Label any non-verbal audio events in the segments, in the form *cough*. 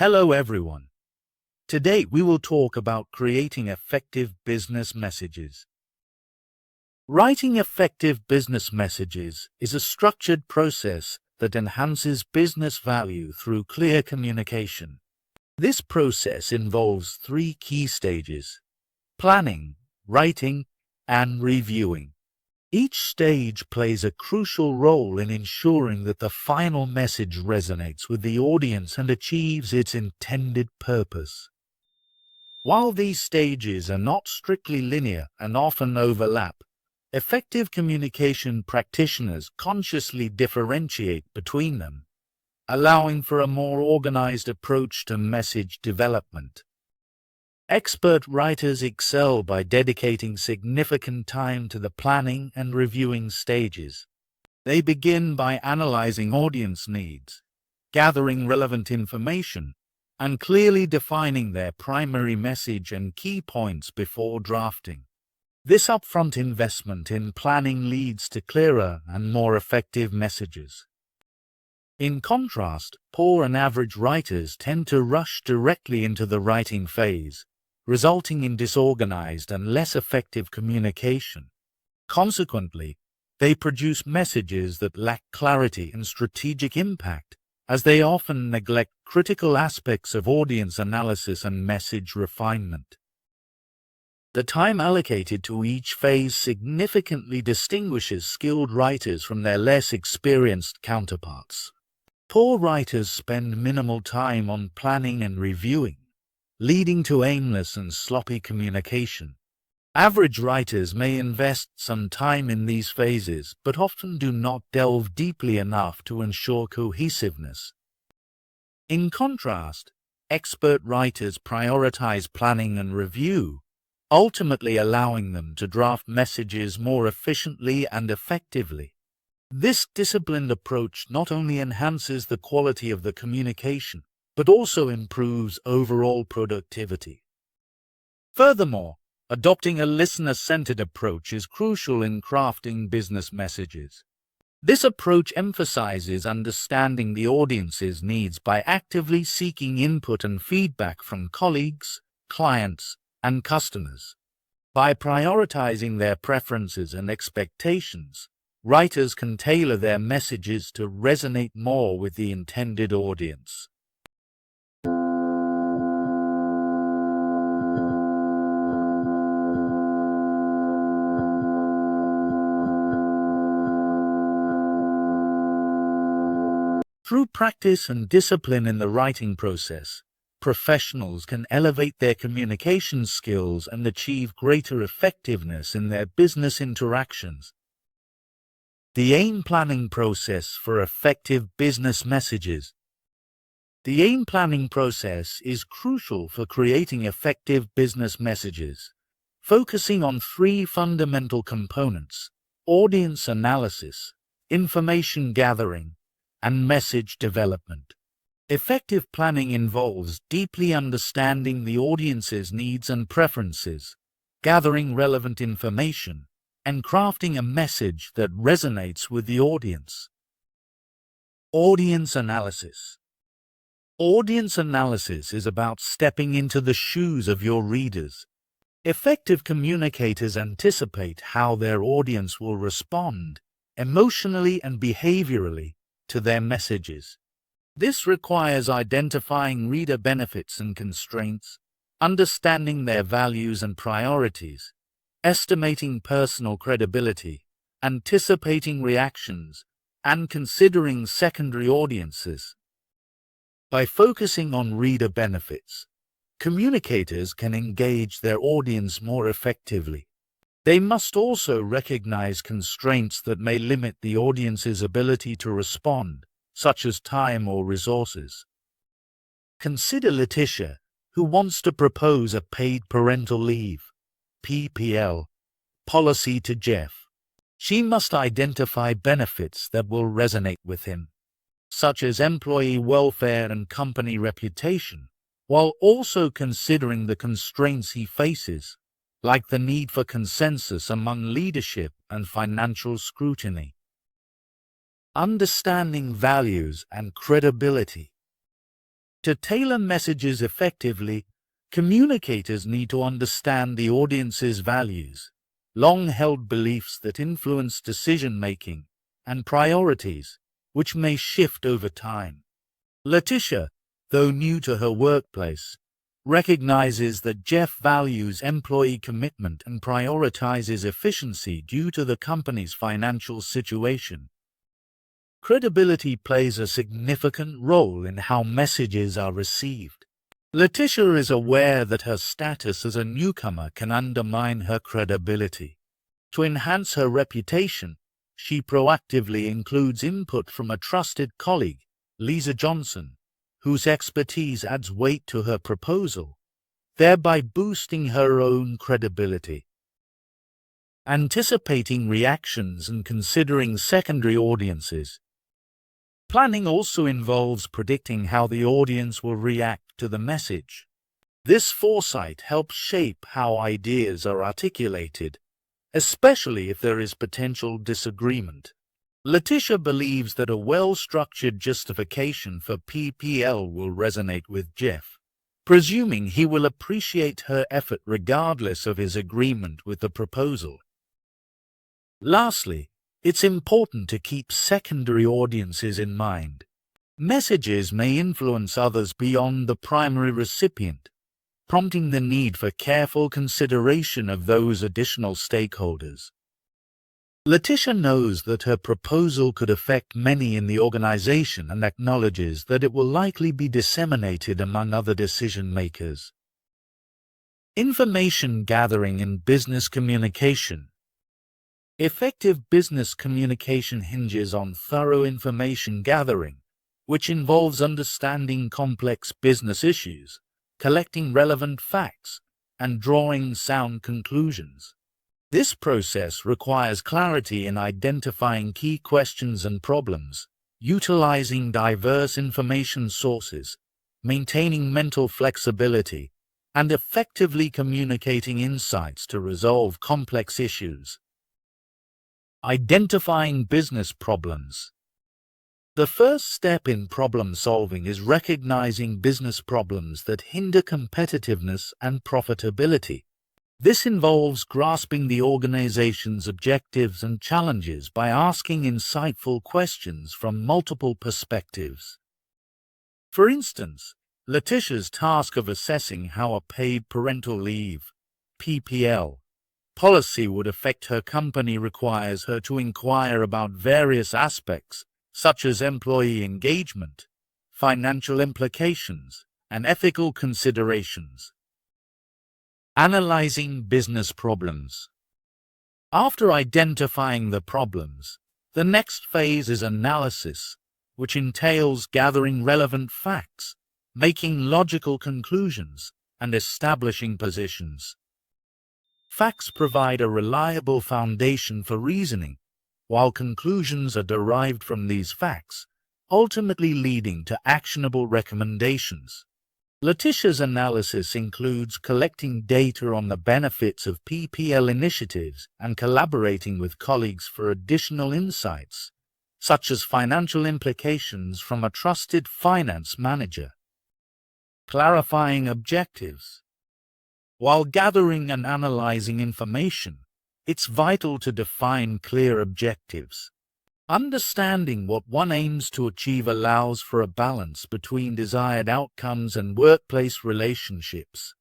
Hello everyone. Today we will talk about creating effective business messages. Writing effective business messages is a structured process that enhances business value through clear communication. This process involves three key stages: planning, writing, and reviewing. Each stage plays a crucial role in ensuring that the final message resonates with the audience and achieves its intended purpose. While these stages are not strictly linear and often overlap, effective communication practitioners consciously differentiate between them, allowing for a more organized approach to message development. Expert writers excel by dedicating significant time to the planning and reviewing stages. They begin by analyzing audience needs, gathering relevant information, and clearly defining their primary message and key points before drafting. This upfront investment in planning leads to clearer and more effective messages. In contrast, poor and average writers tend to rush directly into the writing phase, resulting in disorganized and less effective communication. Consequently, they produce messages that lack clarity and strategic impact, as they often neglect critical aspects of audience analysis and message refinement. The time allocated to each phase significantly distinguishes skilled writers from their less experienced counterparts. Poor writers spend minimal time on planning and reviewing, leading to aimless and sloppy communication. Average writers may invest some time in these phases, but often do not delve deeply enough to ensure cohesiveness. In contrast, expert writers prioritize planning and review, ultimately allowing them to draft messages more efficiently and effectively. This disciplined approach not only enhances the quality of the communication, but also improves overall productivity. Furthermore, adopting a listener-centered approach is crucial in crafting business messages. This approach emphasizes understanding the audience's needs by actively seeking input and feedback from colleagues, clients, and customers. By prioritizing their preferences and expectations, writers can tailor their messages to resonate more with the intended audience. Through practice and discipline in the writing process, professionals can elevate their communication skills and achieve greater effectiveness in their business interactions. The AIM planning process for effective business messages. The AIM planning process is crucial for creating effective business messages, focusing on three fundamental components: audience analysis, information gathering, and message development. Effective planning involves deeply understanding the audience's needs and preferences, gathering relevant information, and crafting a message that resonates with the audience. Audience analysis. Audience analysis is about stepping into the shoes of your readers. Effective communicators anticipate how their audience will respond, emotionally and behaviorally, to their messages. This requires identifying reader benefits and constraints, understanding their values and priorities, estimating personal credibility, anticipating reactions, and considering secondary audiences. By focusing on reader benefits, communicators can engage their audience more effectively. They must also recognize constraints that may limit the audience's ability to respond, such as time or resources. Consider Letitia, who wants to propose a paid parental leave *laughs* policy to Jeff. She must identify benefits that will resonate with him, such as employee welfare and company reputation, while also considering the constraints he faces, like the need for consensus among leadership and financial scrutiny. Understanding values and credibility. To tailor messages effectively, communicators need to understand the audience's values, long-held beliefs that influence decision-making, and priorities, which may shift over time. Letitia, though new to her workplace, recognizes that Jeff values employee commitment and prioritizes efficiency due to the company's financial situation. Credibility plays a significant role in how messages are received. Letitia is aware that her status as a newcomer can undermine her credibility. To enhance her reputation, she proactively includes input from a trusted colleague, Lisa Johnson, whose expertise adds weight to her proposal, thereby boosting her own credibility. Anticipating reactions and considering secondary audiences. Planning also involves predicting how the audience will react to the message. This foresight helps shape how ideas are articulated, especially if there is potential disagreement. Letitia believes that a well-structured justification for PPL will resonate with Jeff, presuming he will appreciate her effort regardless of his agreement with the proposal. Lastly, it's important to keep secondary audiences in mind. Messages may influence others beyond the primary recipient, prompting the need for careful consideration of those additional stakeholders. Letitia knows that her proposal could affect many in the organization and acknowledges that it will likely be disseminated among other decision-makers. Information gathering in business communication. Effective business communication hinges on thorough information gathering, which involves understanding complex business issues, collecting relevant facts, and drawing sound conclusions. This process requires clarity in identifying key questions and problems, utilizing diverse information sources, maintaining mental flexibility, and effectively communicating insights to resolve complex issues. Identifying business problems. The first step in problem solving is recognizing business problems that hinder competitiveness and profitability. This involves grasping the organization's objectives and challenges by asking insightful questions from multiple perspectives. For instance, Letitia's task of assessing how a paid parental leave *laughs* policy would affect her company requires her to inquire about various aspects, such as employee engagement, financial implications, and ethical considerations. Analyzing business problems. After identifying the problems, the next phase is analysis, which entails gathering relevant facts, making logical conclusions, and establishing positions. Facts provide a reliable foundation for reasoning, while conclusions are derived from these facts, ultimately leading to actionable recommendations. Letitia's analysis includes collecting data on the benefits of PPL initiatives and collaborating with colleagues for additional insights, such as financial implications from a trusted finance manager. Clarifying objectives. While gathering and analyzing information, it's vital to define clear objectives. Understanding what one aims to achieve allows for a balance between desired outcomes and workplace relationships.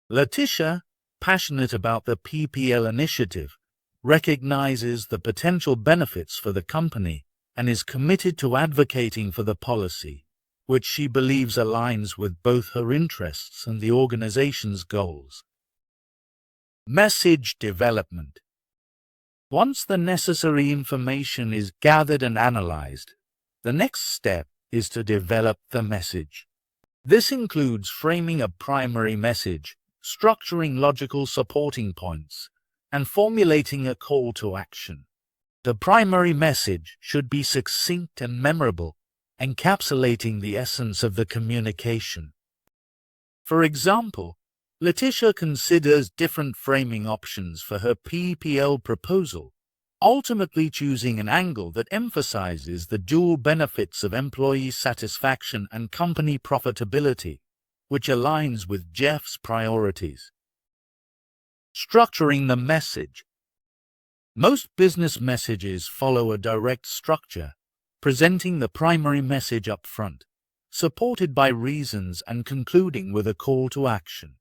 Letitia, passionate about the PPL initiative, recognizes the potential benefits for the company and is committed to advocating for the policy, which she believes aligns with both her interests and the organization's goals. Message development. Once the necessary information is gathered and analyzed, the next step is to develop the message. This includes framing a primary message, structuring logical supporting points, and formulating a call to action. The primary message should be succinct and memorable, encapsulating the essence of the communication. For example, Letitia considers different framing options for her PPL proposal, ultimately choosing an angle that emphasizes the dual benefits of employee satisfaction and company profitability, which aligns with Jeff's priorities. Structuring the message. Most business messages follow a direct structure, presenting the primary message up front, supported by reasons and concluding with a call to action.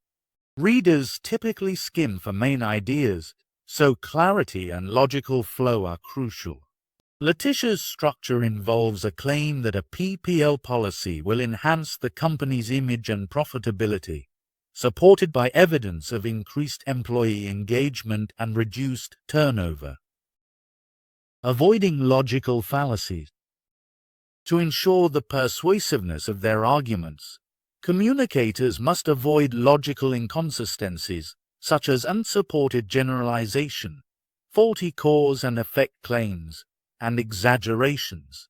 Readers typically skim for main ideas, so clarity and logical flow are crucial. Letitia's structure involves a claim that a PPL policy will enhance the company's image and profitability, supported by evidence of increased employee engagement and reduced turnover. Avoiding logical fallacies. To ensure the persuasiveness of their arguments, communicators must avoid logical inconsistencies, such as unsupported generalization, faulty cause and effect claims, and exaggerations.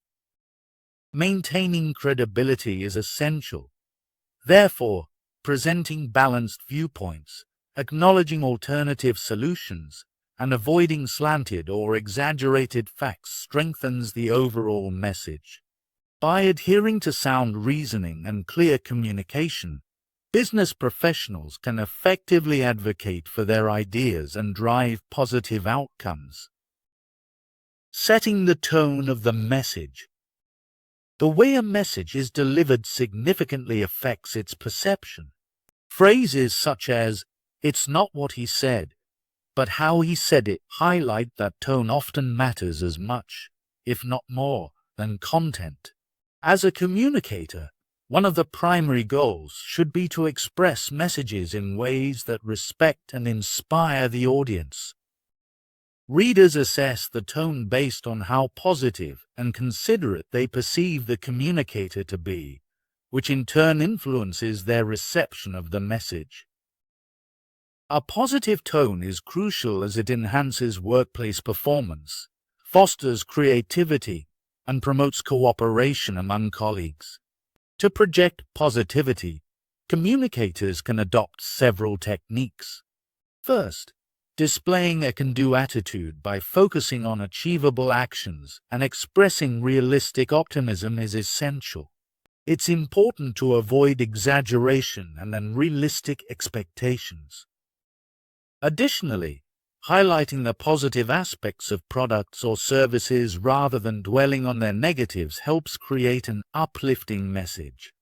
Maintaining credibility is essential. Therefore, presenting balanced viewpoints, acknowledging alternative solutions, and avoiding slanted or exaggerated facts strengthens the overall message. By adhering to sound reasoning and clear communication, business professionals can effectively advocate for their ideas and drive positive outcomes. Setting the tone of the message. The way a message is delivered significantly affects its perception. Phrases such as, "It's not what he said, but how he said it," highlight that tone often matters as much, if not more, than content. As a communicator, one of the primary goals should be to express messages in ways that respect and inspire the audience. Readers assess the tone based on how positive and considerate they perceive the communicator to be, which in turn influences their reception of the message. A positive tone is crucial as it enhances workplace performance, fosters creativity, and promotes cooperation among colleagues. To project positivity, communicators can adopt several techniques. First, displaying a can-do attitude by focusing on achievable actions and expressing realistic optimism is essential. It's important to avoid exaggeration and unrealistic expectations. Additionally, highlighting the positive aspects of products or services rather than dwelling on their negatives helps create an uplifting message.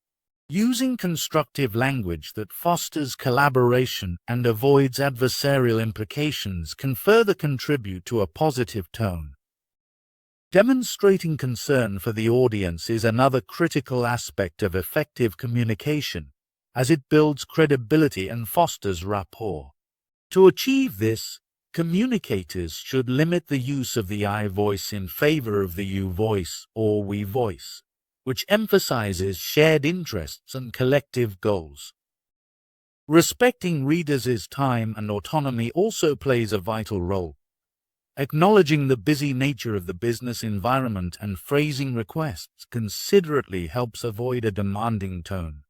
Using constructive language that fosters collaboration and avoids adversarial implications can further contribute to a positive tone. Demonstrating concern for the audience is another critical aspect of effective communication, as it builds credibility and fosters rapport. To achieve this, communicators should limit the use of the I voice in favor of the you voice or we voice, which emphasizes shared interests and collective goals. Respecting readers' time and autonomy also plays a vital role. Acknowledging the busy nature of the business environment and phrasing requests considerately helps avoid a demanding tone.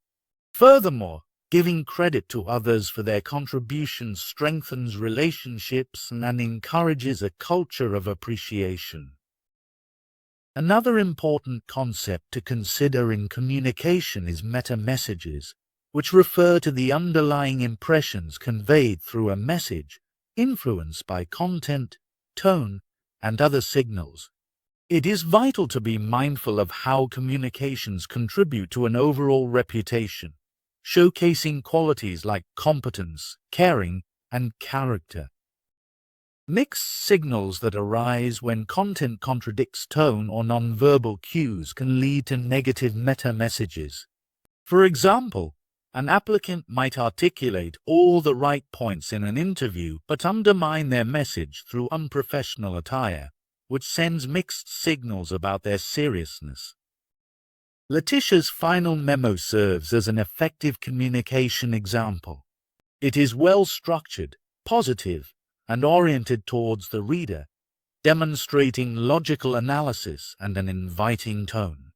Furthermore, giving credit to others for their contributions strengthens relationships and encourages a culture of appreciation. Another important concept to consider in communication is meta-messages, which refer to the underlying impressions conveyed through a message, influenced by content, tone, and other signals. It is vital to be mindful of how communications contribute to an overall reputation, showcasing qualities like competence, caring, and character. Mixed signals that arise when content contradicts tone or nonverbal cues can lead to negative meta-messages. For example, an applicant might articulate all the right points in an interview but undermine their message through unprofessional attire, which sends mixed signals about their seriousness. Letitia's final memo serves as an effective communication example. It is well structured, positive, and oriented towards the reader, demonstrating logical analysis and an inviting tone.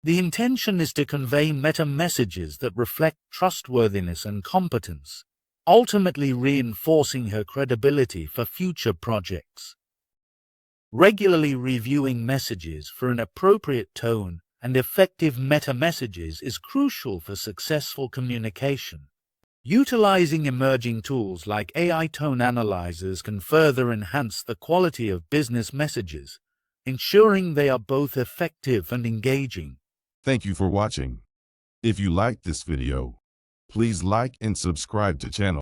The intention is to convey meta-messages that reflect trustworthiness and competence, ultimately reinforcing her credibility for future projects. Regularly reviewing messages for an appropriate tone and effective meta-messages is crucial for successful communication. Utilizing emerging tools like AI tone analyzers can further enhance the quality of business messages, ensuring they are both effective and engaging. Thank you for watching. If you liked this video, please like and subscribe to channel.